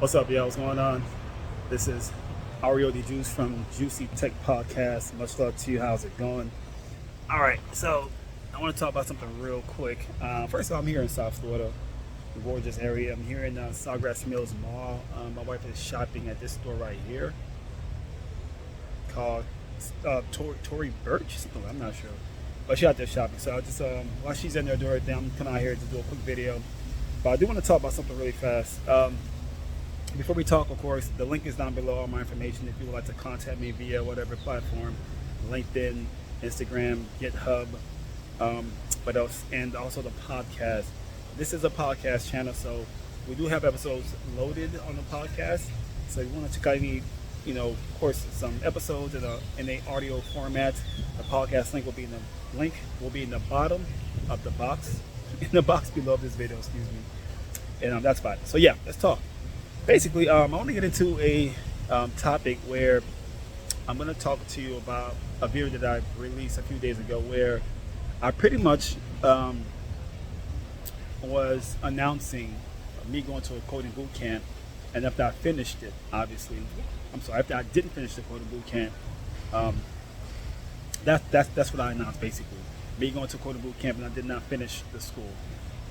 What's up, y'all? What's going on? This is Ario the Juice from Juicy Tech Podcast. Much love to you. How's it going? All right, so I want to talk about something real quick. First of all, I'm here in South Florida, the gorgeous area. I'm here in Sawgrass Mills Mall. My wife is shopping at this store right here called Tory Burch. I'm not sure, but she's out there shopping. So I just while she's in there doing her thing, I'm coming out here to do a quick video. But I do want to talk about something really fast. Before we talk, of course, the link is down below, all my information. If you would like to contact me via whatever platform, LinkedIn, Instagram, GitHub, what else, and also the podcast. This is a podcast channel, so we do have episodes loaded on the podcast. So if you want to check out any, of course, some episodes in a audio format, the podcast link will be in the bottom of the box, in the box below this video, excuse me. And that's fine. So yeah, let's talk. Basically, I want to get into a topic where I'm going to talk to you about a video that I released a few days ago where I pretty much was announcing me going to a coding boot camp, and after I finished it, obviously, after I didn't finish the coding boot camp, that's what I announced basically. Me going to a coding boot camp and I did not finish the school.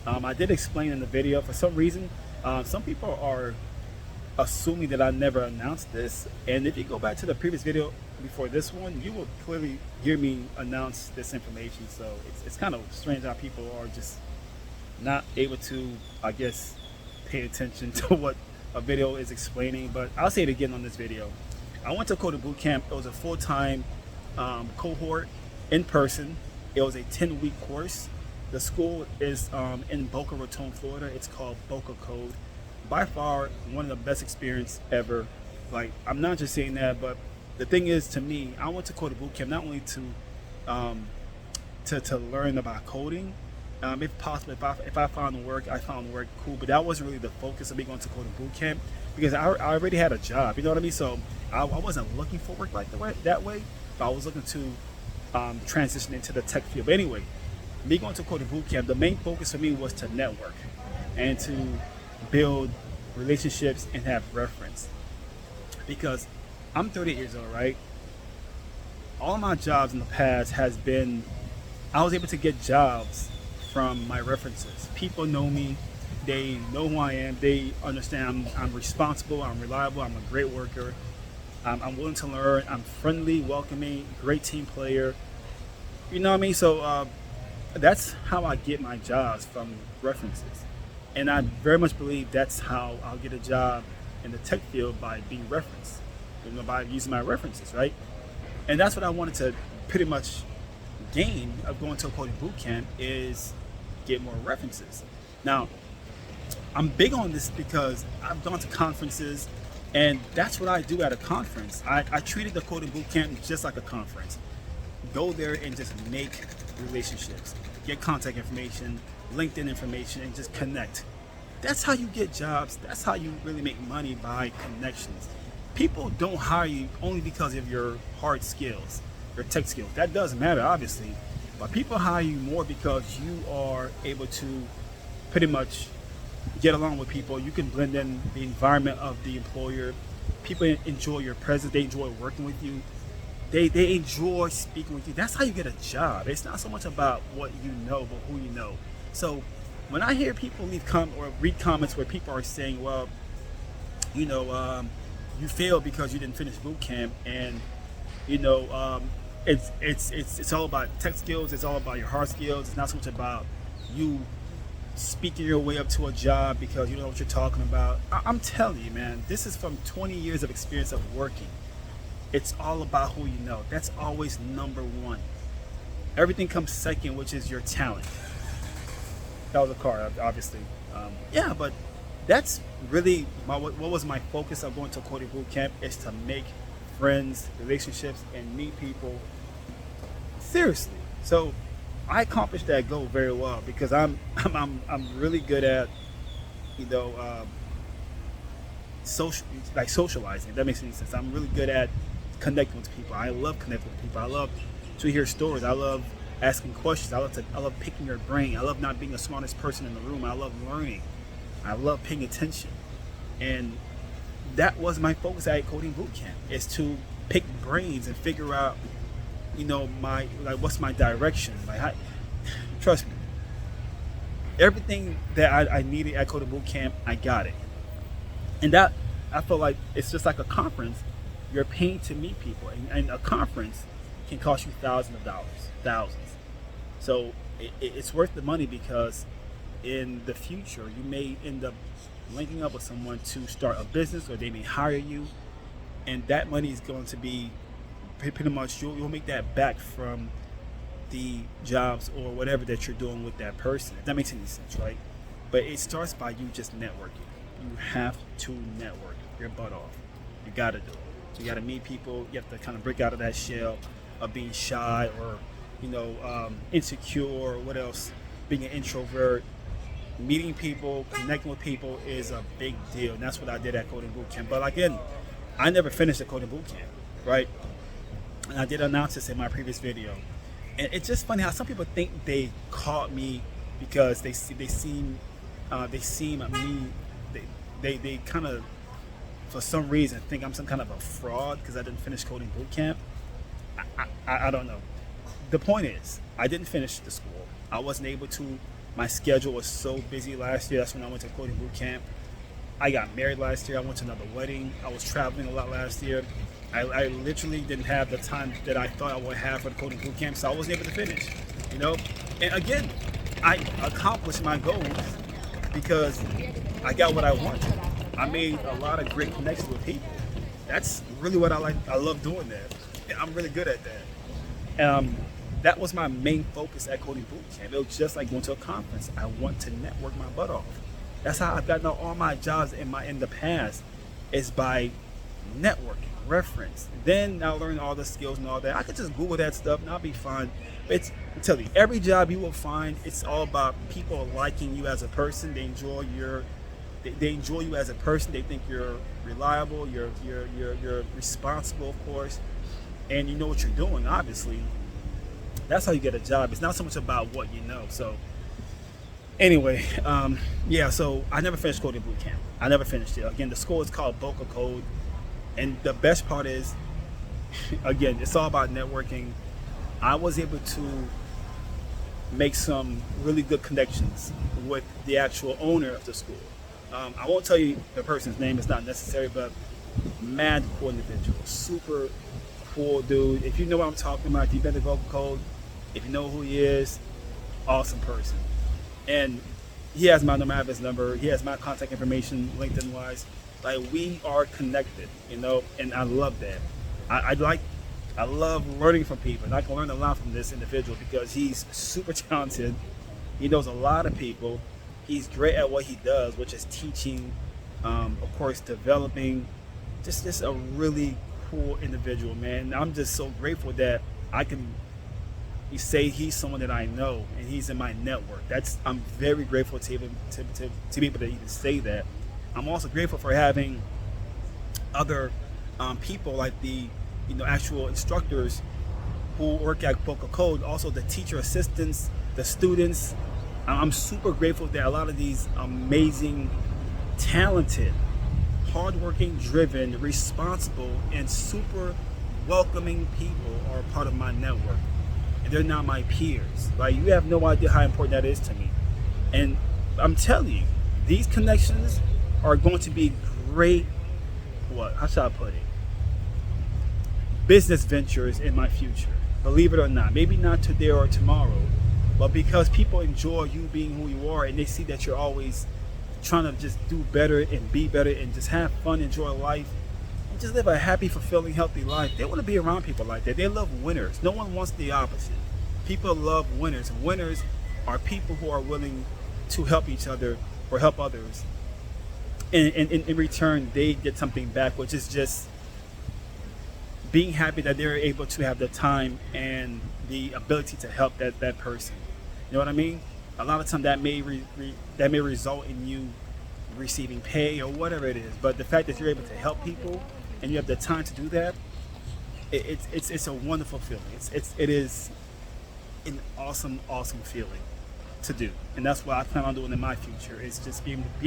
I did explain in the video, for some reason, some people are assuming that I never announced this, and if you go back to the previous video before this one, you will clearly hear me announce this information. So it's kind of strange how people are just not able to, I guess, pay attention to what a video is explaining. But I'll say it again on this video. I went to Coding Boot Camp. It was a full-time cohort in person. It was a 10-week course. The school is in Boca Raton, Florida. It's called Boca Code. By far one of the best experience ever. Like, I'm not just saying that, but the thing is, to me, I went to Coding Boot Camp not only to learn about coding. If possible, if I found work, I found work, cool. But that wasn't really the focus of me going to Coding Boot Camp, because I already had a job. You know what I mean? So I wasn't looking for work like that way, but I was looking to transition into the tech field. But anyway, me going to Coding Boot Camp, the main focus for me was to network and to build relationships and have reference, because I'm 38 years old, right? All my jobs in the past has been, I was able to get jobs from my references. People know me, they know who I am, they understand I'm responsible, I'm reliable, I'm a great worker, I'm willing to learn, I'm friendly, welcoming, great team player. You know what I mean? So that's how I get my jobs, from references. And I very much believe that's how I'll get a job in the tech field, by being referenced, by using my references, right? And that's what I wanted to pretty much gain of going to a coding boot camp, is get more references. Now, I'm big on this because I've gone to conferences, and that's what I do at a conference. I treated the coding boot camp just like a conference. Go there and just make relationships, get contact information, LinkedIn information, and just connect. That's how you get jobs. That's how you really make money, by connections. People don't hire you only because of your hard skills, your tech skills. That does matter, obviously, but people hire you more because you are able to pretty much get along with people. You can blend in the environment of the employer. People enjoy your presence. They enjoy working with you. They enjoy speaking with you. That's how you get a job. It's not so much about what you know, but who you know. So when I hear people read comments where people are saying, well, you failed because you didn't finish boot camp, and it's all about tech skills, it's all about your hard skills, it's not so much about you speaking your way up to a job because you know what you're talking about. I'm telling you, man, this is from 20 years of experience of working. It's all about who you know. That's always number one. Everything comes second, which is your talent. That was a car, obviously. Yeah, but that's really what was my focus of going to a coding boot camp, is to make friends, relationships, and meet people. Seriously. So I accomplished that goal very well, because I'm really good at socializing. If that makes any sense. I'm really good at connecting with people. I love connecting with people. I love to hear stories. I love asking questions. I love picking your brain. I love not being the smartest person in the room. I love learning. I love paying attention. And that was my focus at Coding Bootcamp, is to pick brains and figure out, my, like, what's my direction. Like, trust me, everything that I needed at Coding Bootcamp, I got it. And that, I feel like it's just like a conference. You're paying to meet people, and a conference can cost you thousands of dollars, thousands. So it's worth the money, because in the future you may end up linking up with someone to start a business, or they may hire you, and that money is going to be pretty much, you'll make that back from the jobs or whatever that you're doing with that person, if that makes any sense, right? But it starts by you just networking. You have to network your butt off. You got to do it. You got to meet people. You have to kind of break out of that shell of being shy, or insecure, or what else, being an introvert. Meeting people, connecting with people is a big deal, and that's what I did at Coding Bootcamp. But again, I never finished the Coding Bootcamp, right? And I did announce this in my previous video. And it's just funny how some people think they caught me because they seem me, they kind of, for some reason, think I'm some kind of a fraud because I didn't finish Coding Bootcamp. I don't know. The point is, I didn't finish the school. I wasn't able to. My schedule was so busy last year. That's when I went to Coding Bootcamp. I got married last year. I went to another wedding. I was traveling a lot last year. I literally didn't have the time that I thought I would have for the Coding Bootcamp, so I wasn't able to finish. And again, I accomplished my goals because I got what I wanted. I made a lot of great connections with people. That's really what I like. I love doing that. I'm really good at that. That was my main focus at Coding Bootcamp. It was just like going to a conference. I want to network my butt off. That's how I've gotten all my jobs in the past, is by networking, reference. Then I learned all the skills and all that. I could just Google that stuff and I'll be fine. But I tell you, every job you will find, it's all about people liking you as a person. They enjoy you as a person. They think you're reliable. You're responsible, of course, and you know what you're doing. Obviously, that's how you get a job. It's not so much about what you know. So anyway, so I never finished Coding Bootcamp. I never finished it. Again, the school is called Boca Code. And the best part is, again, it's all about networking. I was able to make some really good connections with the actual owner of the school. I won't tell you the person's name, it's not necessary, but mad cool individual, super cool dude. If you know what I'm talking about, if you've been to Boca Code, if you know who he is, awesome person. And he has my number, I have his number, he has my contact information, LinkedIn wise. Like, we are connected, and I love that. I love learning from people, and I can learn a lot from this individual because he's super talented. He knows a lot of people. He's great at what he does, which is teaching, of course, developing. Just a really cool individual, man. I'm just so grateful that I can say he's someone that I know and he's in my network. I'm very grateful to be able to even say that. I'm also grateful for having other people like the actual instructors who work at Boca Code, also the teacher assistants, the students. I'm super grateful that a lot of these amazing, talented, hardworking, driven, responsible, and super welcoming people are part of my network. And they're not my peers. Like, you have no idea how important that is to me. And I'm telling you, these connections are going to be great, how should I put it? Business ventures in my future. Believe it or not. Maybe not today or tomorrow, but because people enjoy you being who you are and they see that you're always trying to just do better and be better and just have fun, enjoy life, and just live a happy, fulfilling, healthy life. They want to be around people like that. They love winners. No one wants the opposite. People love winners. Winners are people who are willing to help each other or help others. And in return, they get something back, which is just being happy that they're able to have the time and the ability to help that person. You know what I mean? A lot of time that may result in you receiving pay or whatever it is. But the fact that you're able to help people and you have the time to do that, it's a wonderful feeling. It is an awesome feeling to do, and that's what I plan on doing in my future. Is just being able to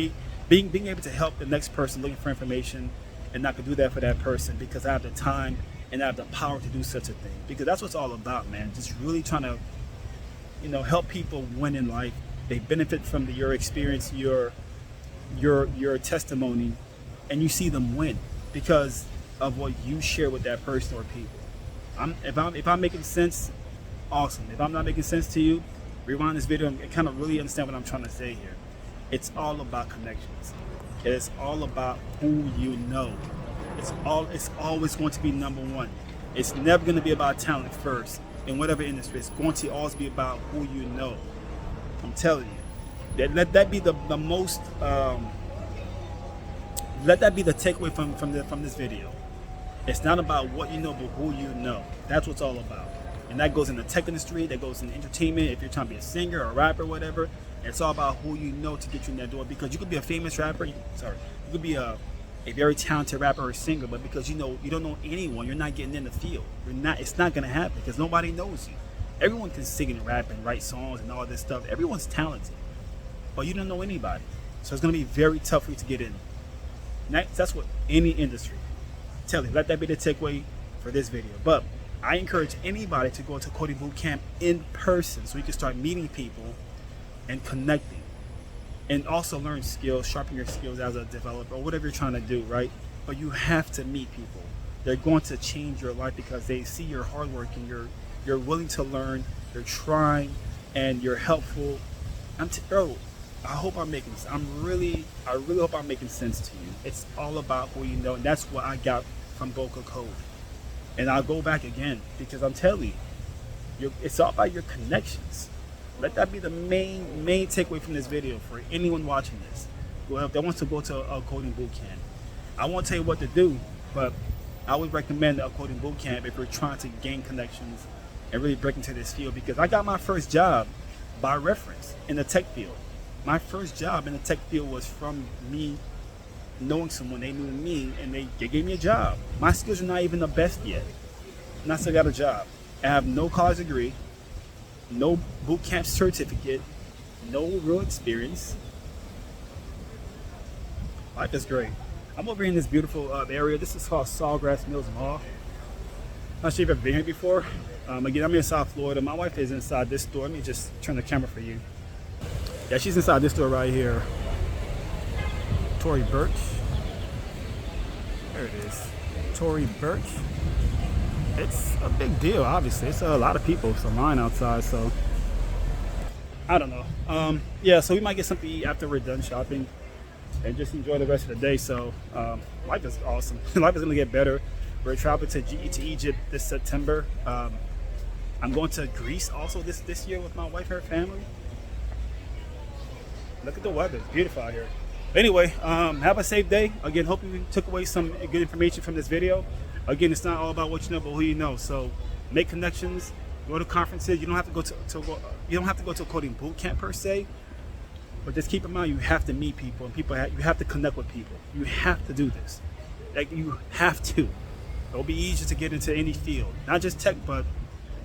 being able to help the next person looking for information, and I can do that for that person because I have the time and I have the power to do such a thing. Because that's what it's all about, man. Just really trying to, help people win in life. They benefit from your experience, your testimony, and you see them win because of what you share with that person or people. If I'm making sense, awesome. If I'm not making sense to you, rewind this video and kind of really understand what I'm trying to say here. It's all about connections. It's all about who you know. It's always going to be number one. It's never going to be about talent first in whatever industry. It's going to always be about who you know. I'm telling you. Let that be the most. Let that be the takeaway from this video. It's not about what you know, but who you know. That's what it's all about. And that goes in the tech industry. That goes in entertainment. If you're trying to be a singer or a rapper, whatever. It's all about who you know to get you in that door. Because you could be a famous rapper. You could be a very talented rapper or singer, but because you don't know anyone, you're not getting in the field. It's not gonna happen because nobody knows you. Everyone can sing and rap and write songs and all this stuff. Everyone's talented, but you don't know anybody. So it's gonna be very tough for you to get in. That's what any industry. Tell you, let that be the takeaway for this video. But I encourage anybody to go to coding bootcamp in person so you can start meeting people and connecting. And also learn skills, sharpen your skills as a developer or whatever you're trying to do, right? But you have to meet people. They're going to change your life because they see your hard work and you're willing to learn, you're trying, and you're helpful. I hope I'm making sense. I really hope I'm making sense to you. It's all about who you know, and that's what I got from Boca Code. And I'll go back again because I'm telling you, it's all about your connections. Let that be the main takeaway from this video for anyone watching this. Well, if they want to go to a coding bootcamp, I won't tell you what to do, but I would recommend a coding bootcamp if you're trying to gain connections and really break into this field. Because I got my first job by reference in the tech field. My first job in the tech field was from me knowing someone. They knew me and they gave me a job. My skills are not even the best yet, and I still got a job. I have no college degree, no boot camp certificate, no real experience. Life is great. I'm over here in this beautiful area. This is called Sawgrass Mills Mall. Not sure if you've ever been here before. Again, I'm in South Florida. My wife is inside this store. Let me just turn the camera for you. Yeah, she's inside this store right here. Tory Burch. There it is. Tory Burch. It's a big deal, obviously. It's a lot of people. It's a line outside, so I don't know. Yeah, so we might get something to eat after we're done shopping and just enjoy the rest of the day. So life is awesome. Life is going to get better. We're traveling to Egypt this September. I'm going to Greece also this year with my wife and her family. Look at the weather. It's beautiful out here. Anyway, have a safe day. Again, hope you took away some good information from this video. Again, it's not all about what you know, but who you know. So make connections, go to conferences. You don't have to go to a coding boot camp per se, but just keep in mind you have to meet people, and you have to connect with people. You have to do this. Like, you have to. It'll be easier to get into any field, not just tech, but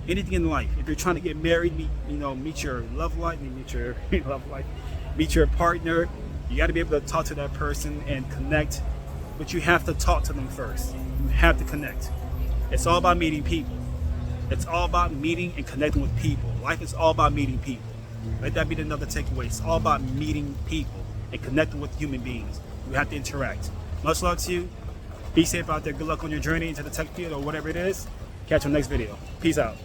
anything in life. If you're trying to get married, meet your love life, meet your partner. You got to be able to talk to that person and connect, but you have to talk to them first. You have to connect. It's all about meeting people. It's all about meeting and connecting with people. Life is all about meeting people. Let that be another takeaway. It's all about meeting people and connecting with human beings. You have to interact. Much luck to you. Be safe out there. Good luck on your journey into the tech field or whatever it is. Catch you on the next video. Peace out.